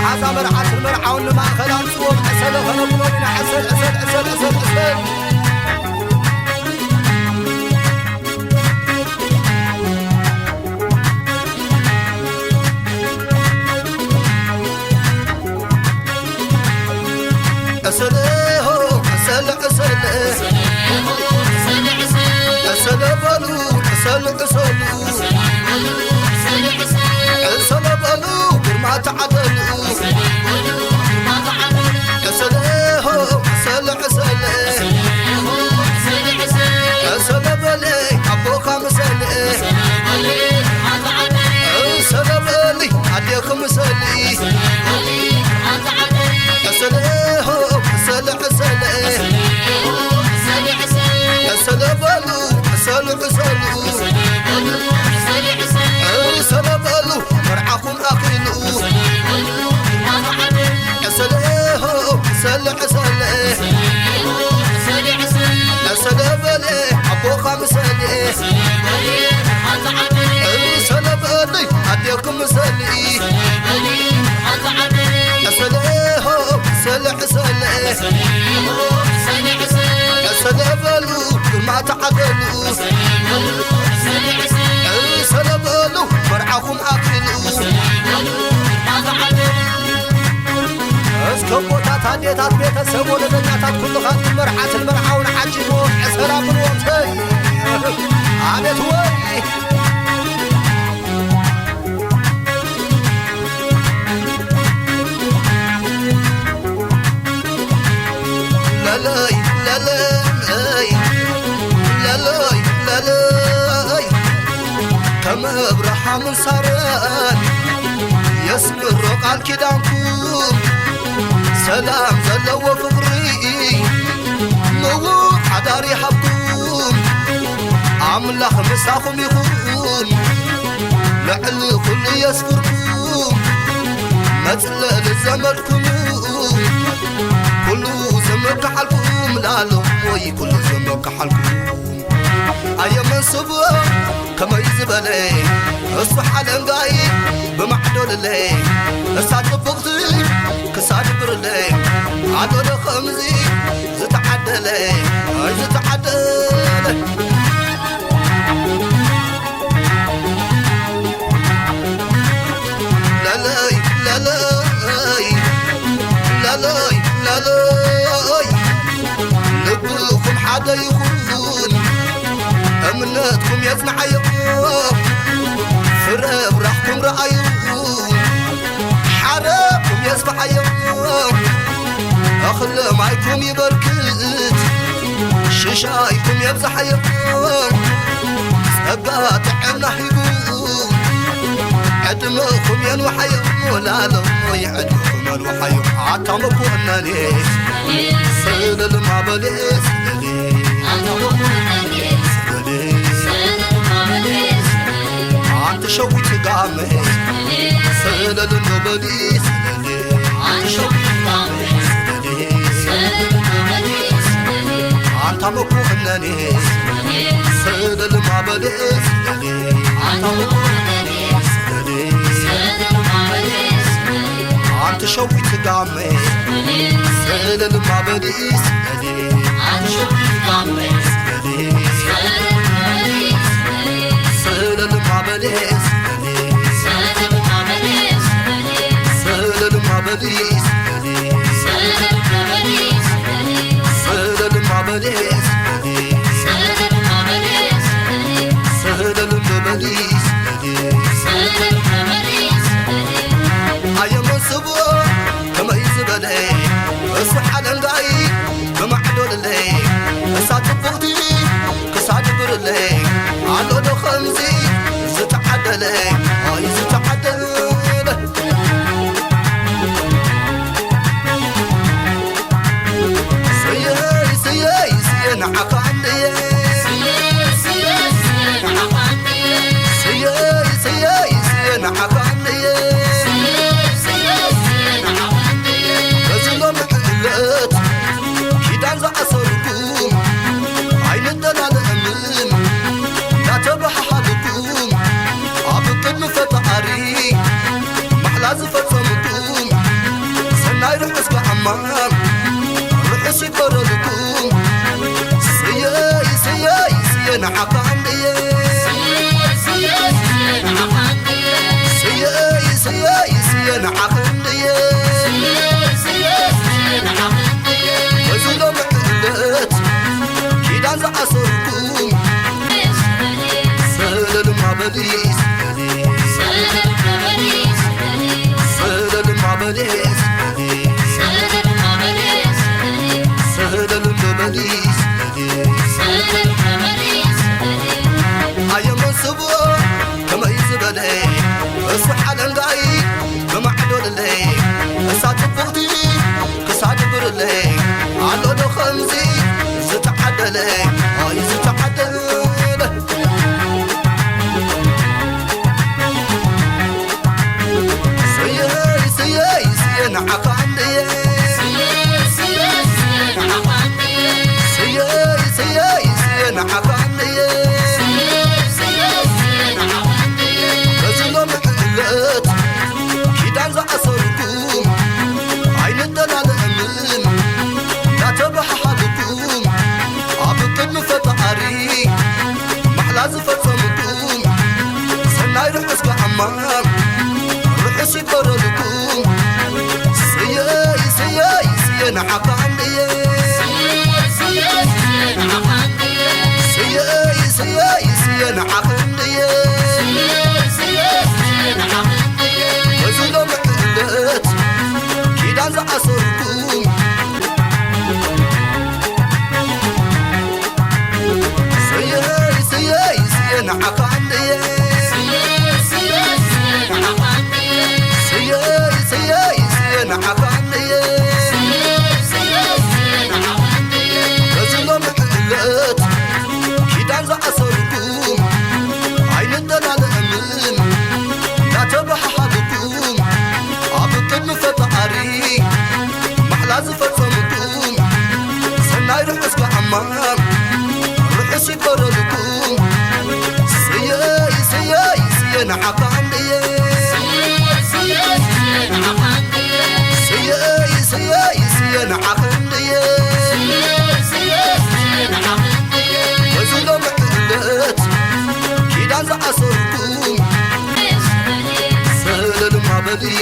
عزامر عصر مرعون ما خلال صوم أسد خلقنا عسل أسد أسد أسد أسد أسله أسل أسل أسل بلو أسل أسل أسل بلو ما تعدلوا أسله أسل أسل أسل بلي أبوك مسلي أسل بلي أديك مسلي أسله أسل أسل أسل بلو أسل أسل أسل بلو مرعاكم أكلوا أسله أسل أسل أسل بلي أبوك مسلي أسل بلي أديكم مسلي أسله أسل أسل أسل بلو ما تعدلوا أسل بلو مرعاكم أكلوا اسكبوتات هديتات بيت السبول بنياتات كل خط مرعات المرعون عجبوا عسرا بروم سي عادت وي لالاي لالاي لالاي لالاي كما ابرحة من سران يسمر قال كدانكم سلام زلوا فقري نو حداري حبكم عمل خمساكم يكون لعل كل يسفركم مثل لزمركم كل زمرك حالكم لالو وي كل زمرك حالكم أي منصب كما يزبلي اصبح على انقاي بمعدول اللي اسعد بغضي كساد برلي عدول خمزي زتعدلي زتعدلي لالاي لالاي لالاي لالاي لبكم حدا يخون أمناتكم يسمع يقوم فراب راحكم رأيكم حرابكم يسمع يقوم أخلى معكم يبركت ششايكم يبزح يقوم سقات عنا يقوم عدمكم ينوح يقوم لا لا يعدمكم ينوح يقوم عطمكم النانيس سيد المعبليس أنت شويت قامي سيد النبليس أنت مكوهنني سيد المعبليس أنت شويت قامي سيد المعبليس سيد المعبليس سيد المعبليس سيد المعبليس سيد المعبليس أي منصبه كما يزبلي اصبح على انقاي كما عدول اللي اسعد بغضي كسعد برلي عدول خمزي زتعدلي اي زتعدلي سياي سياي سياي نعق عندي سياي سياي سياي نعق عندي لازم محلات كيدان زعصركم عين الدلال أمن لا تبح حالكم عبد عمان رحسي قرلكم سياي سياي سيان عقاندي سياي سياي سيان عقاندي وزلو محلت كيدان زعصركم سياي سياي سيان عقاندي سياي سياي سيان عقاندي وزلو محلت كيدان زعصركم عين الدلال أمن لا تبح حالكم عبقن فتعري محلاز فتمكم سناي رحسك عمان رحسي قرلكم سياي سياي سيان عقاندي سياي سياي سيان عقاندي وزلو محلت كيدان زعصركم سهل المعبدي